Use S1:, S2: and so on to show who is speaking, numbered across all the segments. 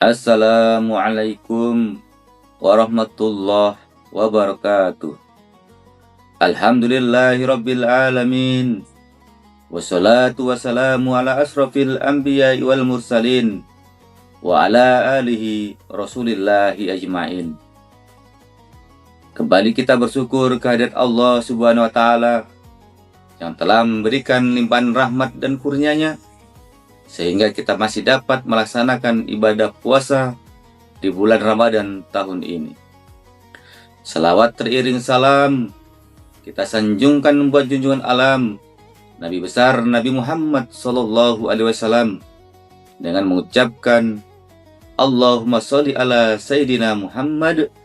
S1: Assalamualaikum warahmatullahi wabarakatuh. Alhamdulillahirabbil alamin. Wassalatu wassalamu ala asrafil anbiya'i wal mursalin wa ala alihi rasulillahi ajmain. Kembali kita bersyukur kehadirat Allah Subhanahu wa taala yang telah memberikan limpahan rahmat dan kurnia-Nya sehingga kita masih dapat melaksanakan ibadah puasa di bulan Ramadan tahun ini. Salawat teriring salam kita sanjungkan buat junjungan alam Nabi besar Nabi Muhammad SAW dengan mengucapkan Allahumma sholli ala Sayyidina Muhammad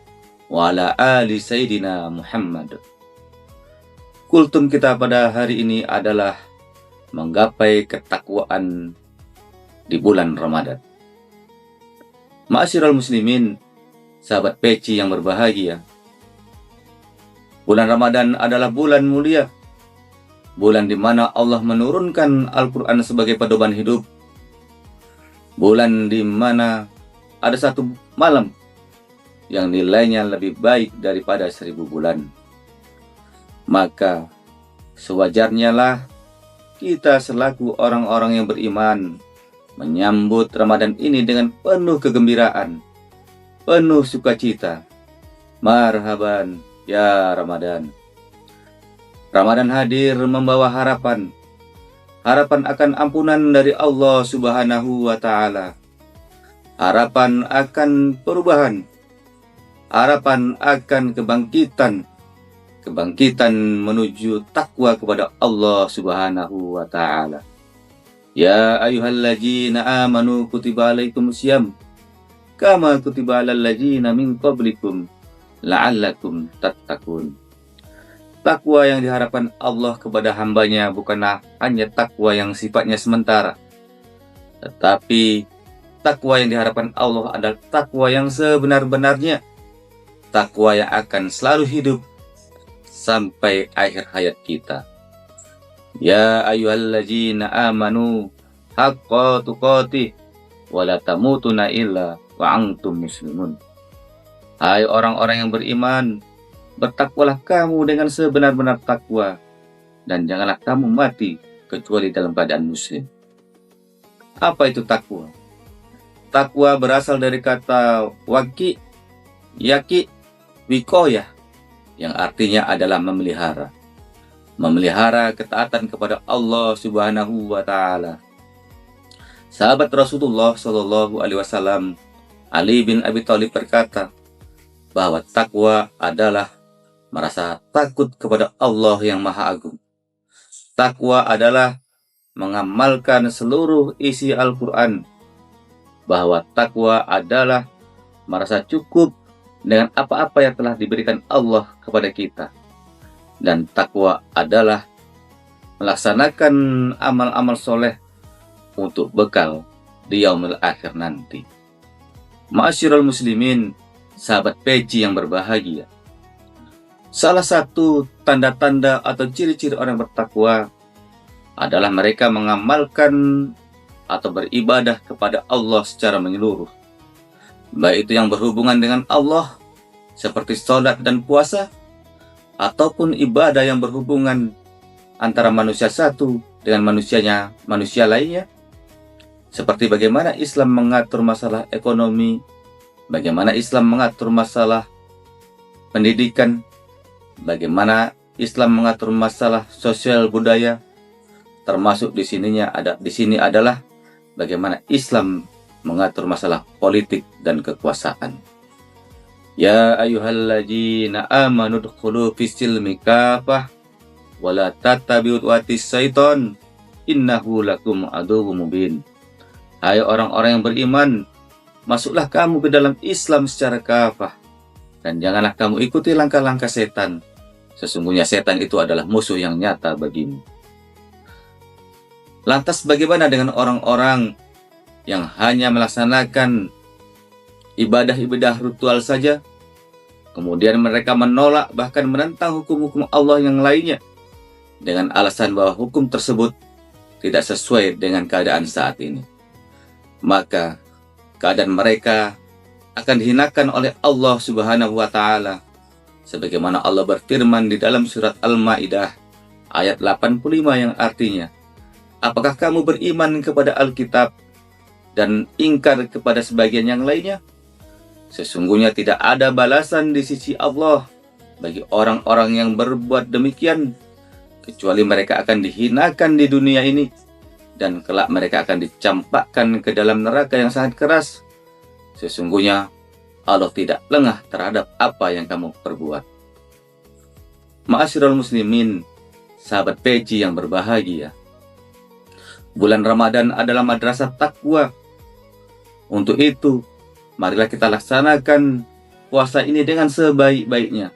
S1: wa ala ali Sayyidina Muhammad. Kultum kita pada hari ini adalah menggapai ketakwaan di bulan Ramadan. Ma'asyiral muslimin, sahabat peci yang berbahagia. Bulan Ramadan adalah bulan mulia. Bulan di mana Allah menurunkan Al-Quran sebagai pedoman hidup. Bulan di mana ada satu malam yang nilainya lebih baik daripada 1000 bulan. Maka sewajarnya lah kita selaku orang-orang yang beriman menyambut Ramadan ini dengan penuh kegembiraan, penuh sukacita. Marhaban ya Ramadan. Ramadan hadir membawa harapan. Harapan akan ampunan dari Allah Subhanahu wa taala. Harapan akan perubahan. Harapan akan kebangkitan. Kebangkitan menuju takwa kepada Allah Subhanahu wa taala. Ya ayyuhalladzina amanu kutiba alaikumusiyam kama kutiba alal ladzina min qablikum la'allakum tattaqun. Takwa yang diharapkan Allah kepada hambanya bukanlah hanya takwa yang sifatnya sementara, tetapi takwa yang diharapkan Allah adalah takwa yang sebenar-benarnya, takwa yang akan selalu hidup sampai akhir hayat kita. Ya ayyuhalladzina amanu haqqa tuqatih wa la tamutunna illa wa antum muslimun. Hai orang-orang yang beriman, bertakwalah kamu dengan sebenar-benar takwa dan janganlah kamu mati kecuali dalam keadaan muslim. Apa itu takwa? Takwa berasal dari kata waqi, yaqi, wiqayah yang artinya adalah memelihara. Memelihara ketaatan kepada Allah Subhanahu wa taala. Sahabat Rasulullah Shallallahu alaihi wasallam Ali bin Abi Thalib berkata bahwa takwa adalah merasa takut kepada Allah yang Maha Agung. Takwa adalah mengamalkan seluruh isi Al-Qur'an. Bahwa takwa adalah merasa cukup dengan apa-apa yang telah diberikan Allah kepada kita. Dan takwa adalah melaksanakan amal-amal soleh untuk bekal di yaumil akhir nanti. Ma'asyiral muslimin, sahabat peci yang berbahagia. Salah satu tanda-tanda atau ciri-ciri orang bertakwa adalah mereka mengamalkan atau beribadah kepada Allah secara menyeluruh. Baik itu yang berhubungan dengan Allah seperti sholat dan puasa, ataupun ibadah yang berhubungan antara manusia satu dengan manusia lainnya, seperti bagaimana Islam mengatur masalah ekonomi, bagaimana Islam mengatur masalah pendidikan, bagaimana Islam mengatur masalah sosial budaya, termasuk di sini adalah bagaimana Islam mengatur masalah politik dan kekuasaan. Ya ayyuhalladzina amanu dkhulu fis-silmi kafah wa la tattabi'u khutuwatis syaiton innahu lakum aduwwum mubin. Hai orang-orang yang beriman, masuklah kamu ke dalam Islam secara kafah dan janganlah kamu ikuti langkah-langkah setan. Sesungguhnya setan itu adalah musuh yang nyata bagimu. Lantas bagaimana dengan orang-orang yang hanya melaksanakan ibadah-ibadah ritual saja, kemudian mereka menolak bahkan menentang hukum-hukum Allah yang lainnya dengan alasan bahwa hukum tersebut tidak sesuai dengan keadaan saat ini? Maka keadaan mereka akan dihinakan oleh Allah Subhanahu wa taala. Sebagaimana Allah berfirman di dalam surat Al-Maidah ayat 85 yang artinya, apakah kamu beriman kepada Alkitab dan ingkar kepada sebagian yang lainnya? Sesungguhnya tidak ada balasan di sisi Allah bagi orang-orang yang berbuat demikian, kecuali mereka akan dihinakan di dunia ini, dan kelak mereka akan dicampakkan ke dalam neraka yang sangat keras. Sesungguhnya Allah tidak lengah terhadap apa yang kamu perbuat. Ma'asyiral muslimin, sahabat peci yang berbahagia, bulan Ramadan adalah madrasah takwa. Untuk itu, marilah kita laksanakan puasa ini dengan sebaik-baiknya.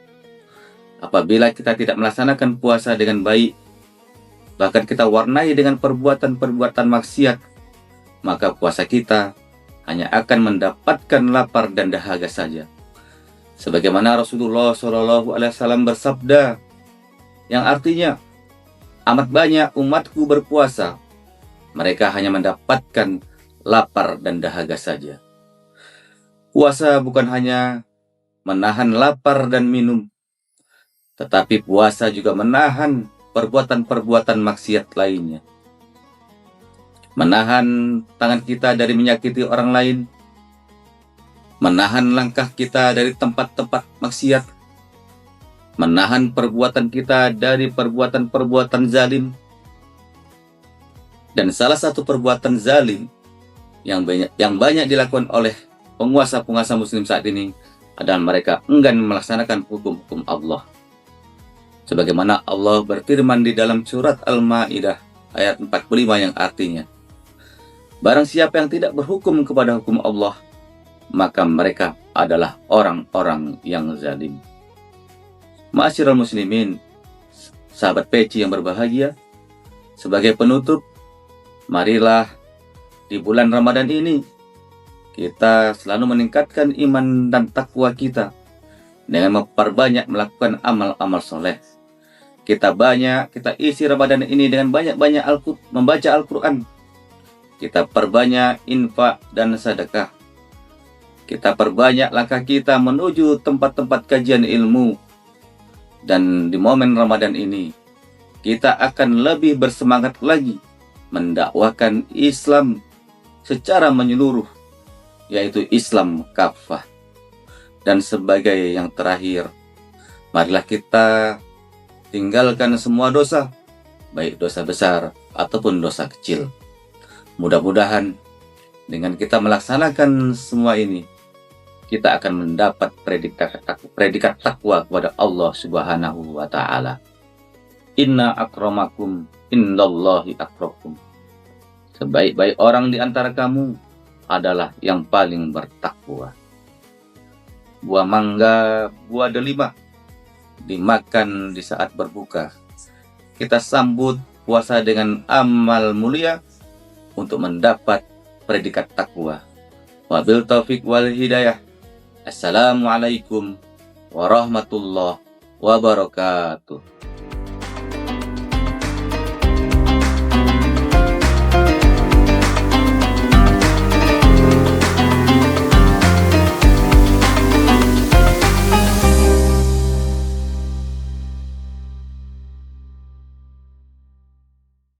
S1: Apabila kita tidak melaksanakan puasa dengan baik, bahkan kita warnai dengan perbuatan-perbuatan maksiat, maka puasa kita hanya akan mendapatkan lapar dan dahaga saja. Sebagaimana Rasulullah SAW bersabda, yang artinya, amat banyak umatku berpuasa, mereka hanya mendapatkan lapar dan dahaga saja. Puasa bukan hanya menahan lapar dan minum, tetapi puasa juga menahan perbuatan-perbuatan maksiat lainnya. Menahan tangan kita dari menyakiti orang lain, menahan langkah kita dari tempat-tempat maksiat, menahan perbuatan kita dari perbuatan-perbuatan zalim. Dan salah satu perbuatan zalim yang banyak dilakukan oleh penguasa-penguasa muslim saat ini adalah mereka enggan melaksanakan hukum-hukum Allah. Sebagaimana Allah berfirman di dalam surat Al-Maidah ayat 45 yang artinya, barang siapa yang tidak berhukum kepada hukum Allah, maka mereka adalah orang-orang yang zalim. Ma'asyiral muslimin, sahabat peci yang berbahagia, sebagai penutup, marilah di bulan Ramadan ini kita selalu meningkatkan iman dan takwa kita dengan memperbanyak melakukan amal-amal soleh. Kita isi Ramadan ini dengan banyak-banyak membaca Al-Quran. Kita perbanyak infak dan sedekah. Kita perbanyak langkah kita menuju tempat-tempat kajian ilmu. Dan di momen Ramadan ini, kita akan lebih bersemangat lagi mendakwakan Islam secara menyeluruh, yaitu Islam kafah. Dan sebagai yang terakhir, marilah kita tinggalkan semua dosa, baik dosa besar ataupun dosa kecil. Mudah-mudahan dengan kita melaksanakan semua ini, kita akan mendapat predikat takwa kepada Allah Subhanahu wa taala. Inna akramakum indallahi akrakum. Sebaik-baik orang di antara kamu adalah yang paling bertakwa. Buah mangga, buah delima dimakan di saat berbuka. Kita sambut puasa dengan amal mulia untuk mendapat predikat takwa. Wabil taufik wal hidayah. Assalamualaikum warahmatullahi wabarakatuh.